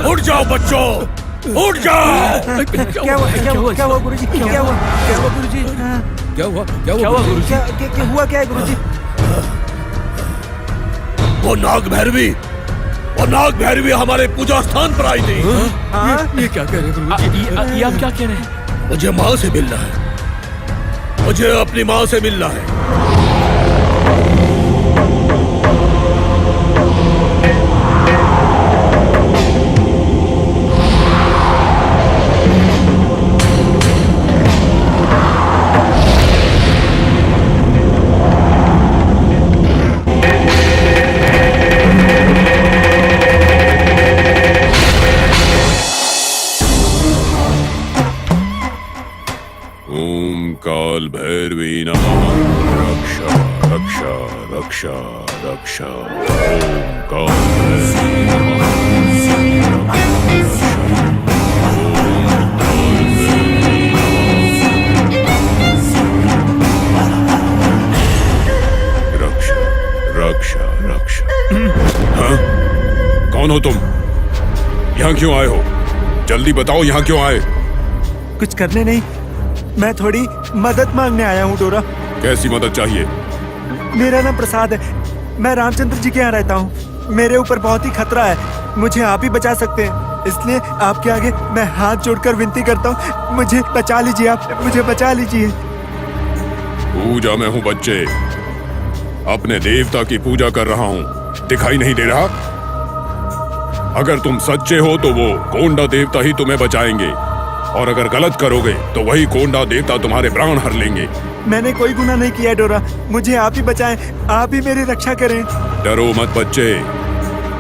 उठ जाओ बच्चों, उठ जाओ। क्या हुआ गुरुजी? क्या हुआ गुरुजी? क्या हुआ गुरुजी? क्या हुआ? क्या है गुरुजी? वो नाग भैरवी हमारे पूजा स्थान पर आई थी। ये क्या कह रहे गुरुजी? ये आप क्या कह रहे हैं? मुझे माँ से मिलना है, मुझे अपनी माँ से मिलना है। काल भैरवी नमः। रक्षा रक्षा रक्षा रक्षा। ओम काल भैरवी नमः। रक्षा रक्षा रक्षा। हाँ? कौन हो तुम? यहाँ क्यों आए हो? जल्दी बताओ, यहाँ क्यों आए? कुछ करने नहीं, मैं थोड़ी मदद मांगने आया हूँ डोरा। कैसी मदद चाहिए? मेरा नाम प्रसाद है, मैं रामचंद्र जी के यहाँ रहता हूँ। मेरे ऊपर बहुत ही खतरा है, मुझे आप ही बचा सकते हैं, इसलिए आपके आगे मैं हाथ जोड़कर विनती करता हूँ, मुझे बचा लीजिए, आप मुझे बचा लीजिए। पूजा में हूँ बच्चे, अपने देवता की पूजा कर रहा हूँ, दिखाई नहीं दे रहा? अगर तुम सच्चे हो तो वो कोंडा देवता ही तुम्हें बचाएंगे, और अगर गलत करोगे तो वही कोंडा देवता तुम्हारे प्राण हर लेंगे। मैंने कोई गुनाह नहीं किया डोरा, मुझे आप ही बचाएं, आप ही मेरी रक्षा करें। डरो मत बच्चे,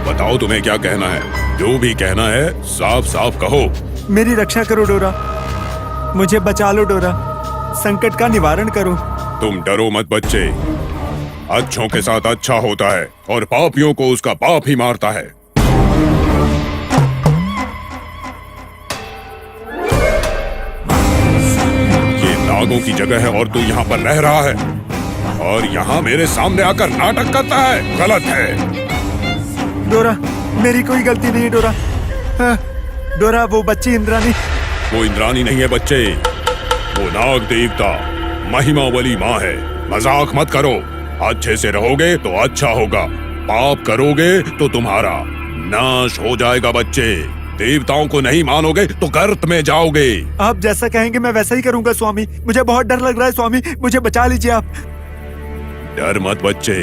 बताओ तुम्हें क्या कहना है? जो भी कहना है साफ साफ कहो। मेरी रक्षा करो डोरा, मुझे बचा लो डोरा, संकट का निवारण करो। तुम डरो मत बच्चे, अच्छों के साथ अच्छा होता है और पापियों को उसका पाप ही मारता है। नागों की जगह है और तू यहाँ पर रह रहा है, और यहाँ मेरे सामने आकर नाटक करता है, गलत है। डोरा, मेरी कोई गलती नहीं है डोरा। हाँ, डोरा, वो बच्ची इंद्रानी। वो इंद्रानी नहीं है बच्चे, वो नाग देवता महिमा वाली माँ है। मजाक मत करो, अच्छे से रहोगे तो अच्छा होगा, पाप करोगे तो तुम्हारा नाश हो जाएगा बच्चे। देवताओं को नहीं मानोगे तो गर्त में जाओगे। आप जैसा कहेंगे मैं वैसा ही करूंगा स्वामी, मुझे बहुत डर लग रहा है स्वामी, मुझे बचा लीजिए आप। डर मत बच्चे,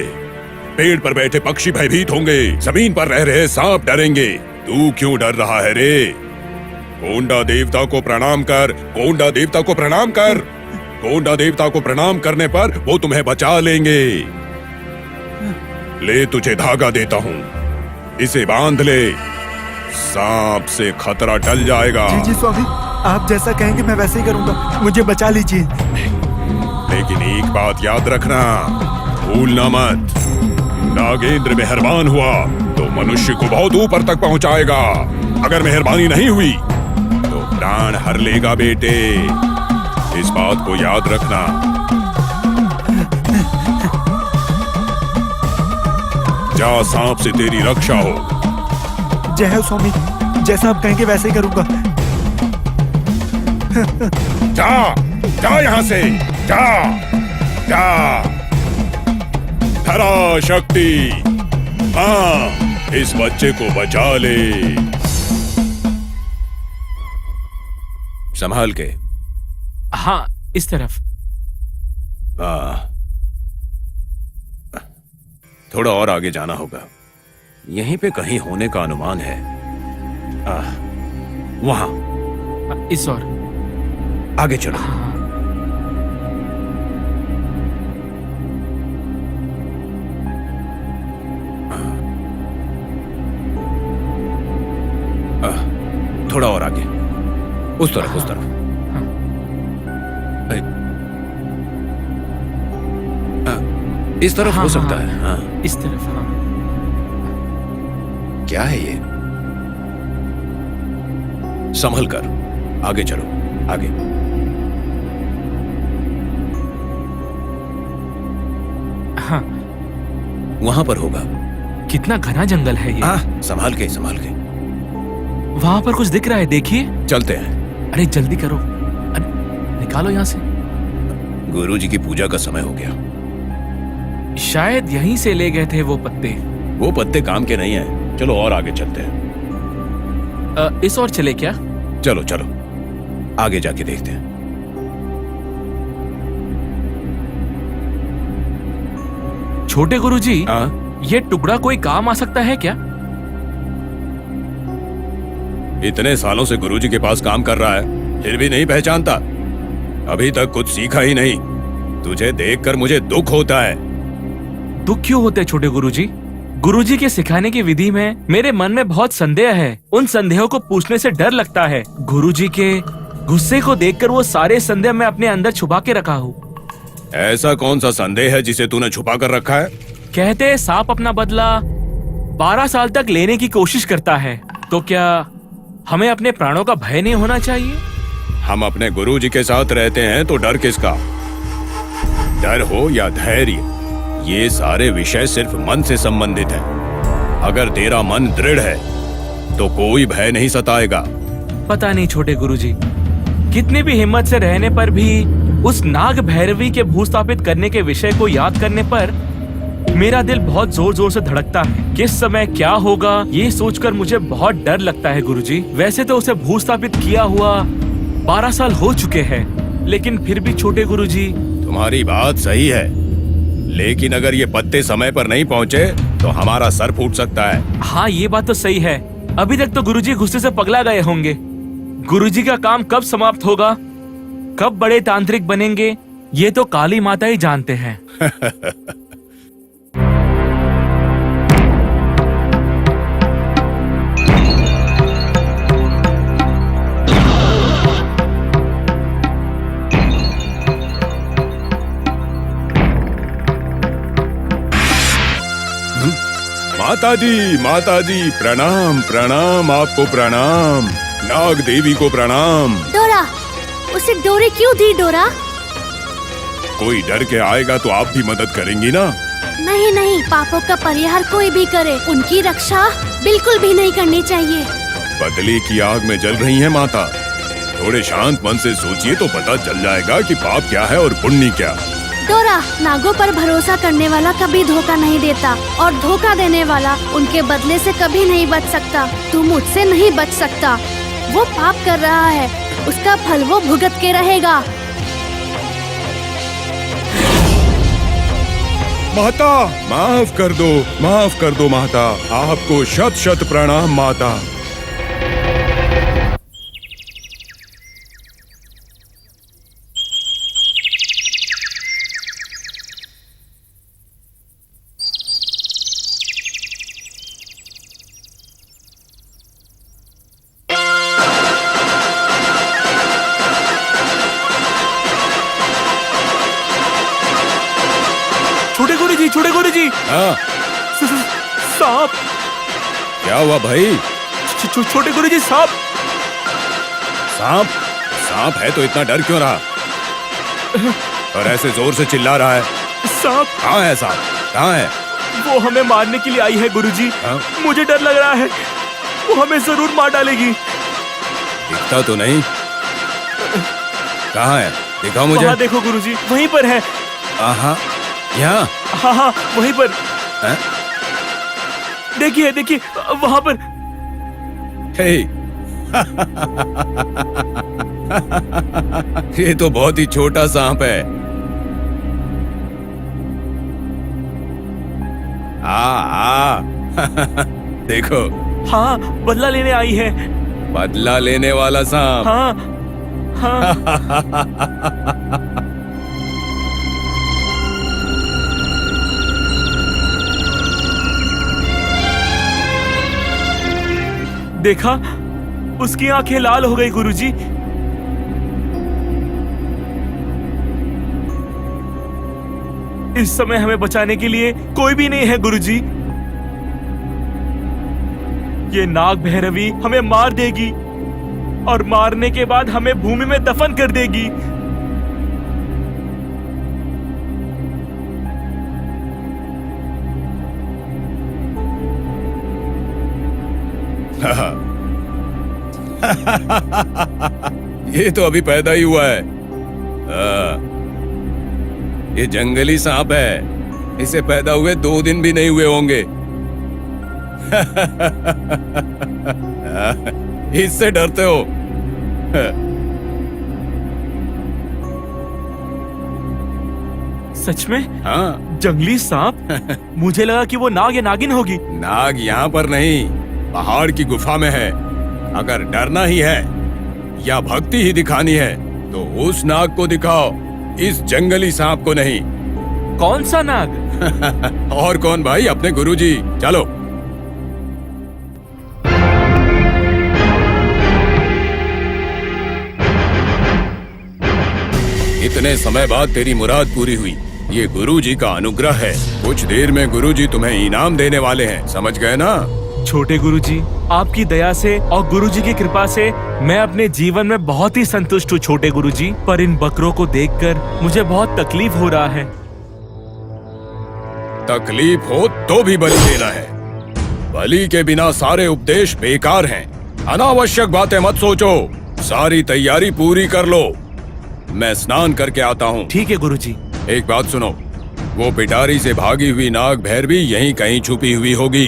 पेड़ पर बैठे पक्षी भयभीत होंगे, जमीन पर रह रहे सांप डरेंगे, तू क्यों डर रहा है रे? कोंडा देवता को प्रणाम कर, कोंडा देवता को प्रणाम कर, कोंडा देवता को प्रणाम करने पर वो तुम्हें बचा लेंगे। ले तुझे धागा देता हूँ, इसे बांध ले, सांप से खतरा टल जाएगा। जी जी स्वामी, आप जैसा कहेंगे मैं वैसे ही करूंगा, मुझे बचा लीजिए। लेकिन एक बात याद रखना, भूलना मत, नागेंद्र मेहरबान हुआ तो मनुष्य को बहुत ऊपर तक पहुंचाएगा, अगर मेहरबानी नहीं हुई तो प्राण हर लेगा बेटे, इस बात को याद रखना। जा, सांप से तेरी रक्षा हो। जय हो स्वामी, जैसा आप कहेंगे वैसे ही करूंगा। जा, जा यहाँ से, जा, जा। धरा शक्ति, हाँ, इस बच्चे को बचा ले। संभाल के। हाँ, इस तरफ। थोड़ा और आगे जाना होगा, यहीं पे कहीं होने का अनुमान है। वहां इस और आगे चलो। थोड़ा और आगे, उस तरफ, उस तरफ। इस तरफ हो सकता है। हाँ, इस तरफ। हाँ, क्या है ये? संभल कर, आगे चलो, आगे। हाँ, वहां पर होगा। कितना घना जंगल है ये। हाँ, संभाल के, संभाल के। वहां पर कुछ दिख रहा है, देखिए। चलते हैं। अरे जल्दी करो, अरे निकालो यहाँ से। गुरुजी की पूजा का समय हो गया। शायद यहीं से ले गए थे वो पत्ते। वो पत्ते काम के नहीं है, चलो और आगे चलते हैं। इस और चले क्या? चलो चलो आगे जाके देखते हैं। छोटे गुरुजी, हाँ, ये टुकड़ा कोई काम आ सकता है क्या? इतने सालों से गुरुजी के पास काम कर रहा है, फिर भी नहीं पहचानता? अभी तक कुछ सीखा ही नहीं। तुझे देखकर मुझे दुख होता है। दुख क्यों होते छोटे गुरुजी? गुरुजी के सिखाने की विधि में मेरे मन में बहुत संदेह है। उन संदेहों को पूछने से डर लगता है। गुरुजी के गुस्से को देखकर वो सारे संदेह मैं अपने अंदर छुपा के रखा हूँ। ऐसा कौन सा संदेह है जिसे तूने छुपा कर रखा है? कहते हैं सांप अपना बदला 12 साल तक लेने की कोशिश करता है, तो क्या हमें अपने प्राणों का भय नहीं होना चाहिए? हम अपने गुरुजी के साथ रहते हैं तो डर किसका? डर हो या धैर्य, ये सारे विषय सिर्फ मन से संबंधित है। अगर तेरा मन दृढ़ है तो कोई भय नहीं सताएगा। पता नहीं छोटे गुरुजी, कितनी भी हिम्मत से रहने पर भी उस नाग भैरवी के भूस्थापित करने के विषय को याद करने पर मेरा दिल बहुत जोर जोर से धड़कता है। किस समय क्या होगा ये सोचकर मुझे बहुत डर लगता है गुरुजी। वैसे तो उसे भूस्थापित किया हुआ 12 साल हो चुके हैं, लेकिन फिर भी छोटे गुरुजी। तुम्हारी बात सही है, लेकिन अगर ये पत्ते समय पर नहीं पहुँचे तो हमारा सर फूट सकता है। हाँ, ये बात तो सही है। अभी तक तो गुरुजी गुस्से से पगला गए होंगे। गुरुजी का काम कब समाप्त होगा, कब बड़े तांत्रिक बनेंगे, ये तो काली माता ही जानते हैं। माता जी प्रणाम प्रणाम, आपको प्रणाम। नाग देवी को प्रणाम। डोरा, उसे डोरे क्यों दी डोरा? कोई डर के आएगा तो आप भी मदद करेंगी ना? नहीं नहीं, पापों का परिहार कोई भी करे, उनकी रक्षा बिल्कुल भी नहीं करनी चाहिए। बदले की आग में जल रही हैं माता। थोड़े शांत मन से सोचिए तो पता चल जाएगा कि पाप क्या है और पुण्य क्या। डोरा, नागों पर भरोसा करने वाला कभी धोखा नहीं देता, और धोखा देने वाला उनके बदले से कभी नहीं बच सकता। तू मुझसे नहीं बच सकता। वो पाप कर रहा है, उसका फल वो भुगत के रहेगा। माता माफ कर दो माता। आपको शत शत प्रणाम माता। छोटे गुरुजी, हाँ, सांप। क्या हुआ भाई? छोटे गुरुजी, सांप। सांप? सांप है तो इतना डर क्यों रहा और ऐसे जोर से चिल्ला रहा है? सांप? कहाँ है सांप? कहाँ है? वो हमें मारने के लिए आई है गुरुजी। हाँ? मुझे डर लग रहा है, वो हमें जरूर मार डालेगी। दिखता तो नहीं। कहाँ है? दिखाओ मुझे। वहाँ देखो गुरुजी, वहीं पर है। हाँ, यहाँ? हाँ हाँ, वहीं पर। है? देखिए देखिए, वहाँ पर। हे। ये तो बहुत ही छोटा सांप है। देखो। हाँ, बदला लेने आई है। बदला लेने वाला सांप। हाँ हाँ। देखा, उसकी आंखें लाल हो गई गुरुजी। इस समय हमें बचाने के लिए कोई भी नहीं है गुरुजी। ये नाग भैरवी हमें मार देगी और मारने के बाद हमें भूमि में दफन कर देगी। ये तो अभी पैदा ही हुआ है। ये जंगली सांप है, इसे पैदा हुए 2 दिन भी नहीं हुए होंगे। इससे डरते हो? सच में? हाँ। जंगली सांप? मुझे लगा कि वो नाग या नागिन होगी। नाग यहाँ पर नहीं, पहाड़ की गुफा में है। अगर डरना ही है या भक्ति ही दिखानी है तो उस नाग को दिखाओ, इस जंगली सांप को नहीं। कौन सा नाग? और कौन भाई, अपने गुरुजी। चलो। इतने समय बाद तेरी मुराद पूरी हुई। ये गुरुजी का अनुग्रह है। कुछ देर में गुरुजी तुम्हें इनाम देने वाले हैं, समझ गए ना? छोटे गुरुजी, आपकी दया से और गुरुजी की कृपा से मैं अपने जीवन में बहुत ही संतुष्ट हूँ छोटे गुरुजी। पर इन बकरों को देखकर मुझे बहुत तकलीफ हो रहा है। तकलीफ हो तो भी बलि देना है। बलि के बिना सारे उपदेश बेकार हैं। अनावश्यक बातें मत सोचो, सारी तैयारी पूरी कर लो। मैं स्नान करके आता हूँ। ठीक है गुरुजी। एक बात सुनो, वो पिटारी से भागी हुई नाग भैरवी यहीं कहीं छुपी हुई होगी,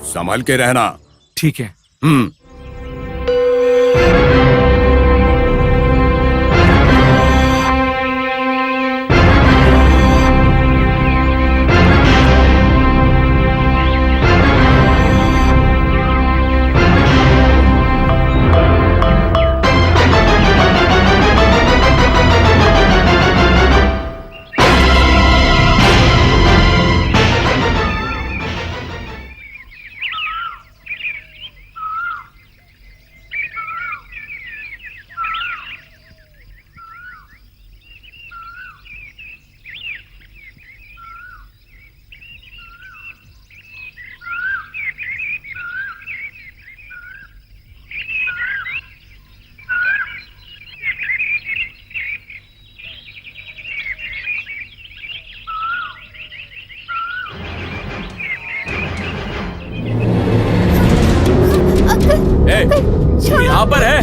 संभल के रहना। ठीक है। छोड़ो। यहाँ पर है?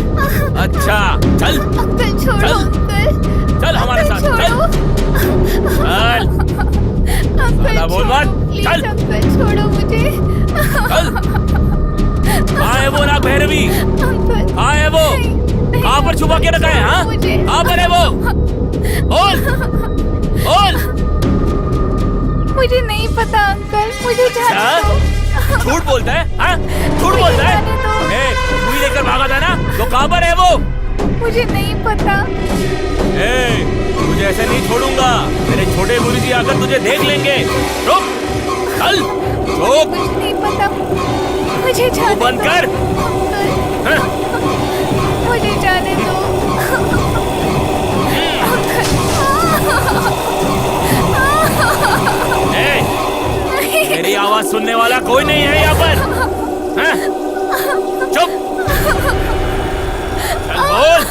अच्छा, चल अंकल छोड़ो। चल। अंकल चल हमारे साथ, चल चल। अंकल बोल मत, चल। अंकल छोड़ो मुझे। चल। कहाँ है वो नाग भैरवी? अंकल कहाँ है वो? कहाँ पर छुपा के रखा है? हाँ, कहाँ पर है वो? बोल बोल। मुझे नहीं पता अंकल, मुझे जाने दो। झूठ बोलता है? हाँ, झूठ बोलता है? तू ही लेकर भागा था ना? तो कहाँ पर है वो? मुझे नहीं पता। तुझे ऐसे नहीं छोड़ूंगा। मेरे छोटे गुरुजी आकर तुझे देख लेंगे। रुक, चल, चुप। कुछ नहीं पता, मुझे जाने दो। बंद कर। अंकल, मुझे जाने दो। मेरी आवाज सुनने वाला कोई नहीं है यहाँ पर। चुप। चल बोल।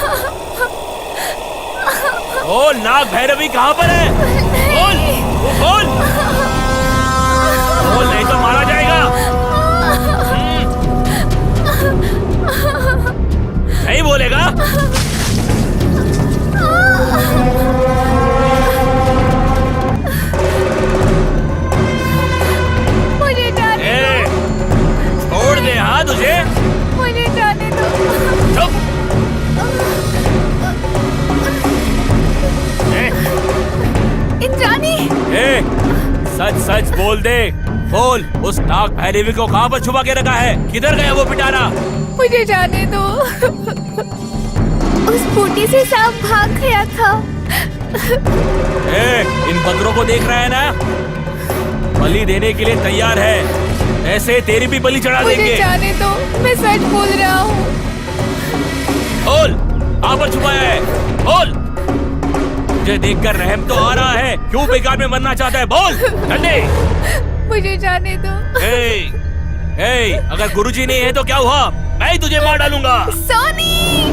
बोल, नाग भैरवी कहाँ पर है? बोल, बोल। बोल, नहीं तो मारा जाएगा। नहीं बोलेगा? मुझे जाने दो। छोड़ दे हाँ तुझे। मुझे जाने दो। चुप। इंद्राणी। सच सच बोल दे। बोल, उस नाग भैरवी को कहाँ पर छुपा के रखा है? किधर गया वो पिटारा? मुझे जाने दो। उस बूटी से सांप भाग गया था। इन बकरों को देख रहा है ना? बलि देने के लिए तैयार है। ऐसे तेरी भी बलि चढ़ा देंगे। मुझे जाने दो, मैं सच बोल रहा हूँ। बोल, कहाँ पर छुपाया है? बोल। मुझे देखकर रहम तो आ रहा है। क्यों बेकार में मरना चाहता है? बोल जल्दी। मुझे जाने दो। अगर गुरुजी नहीं है तो क्या हुआ? मैं ही तुझे मार डालूंगा। सोनी।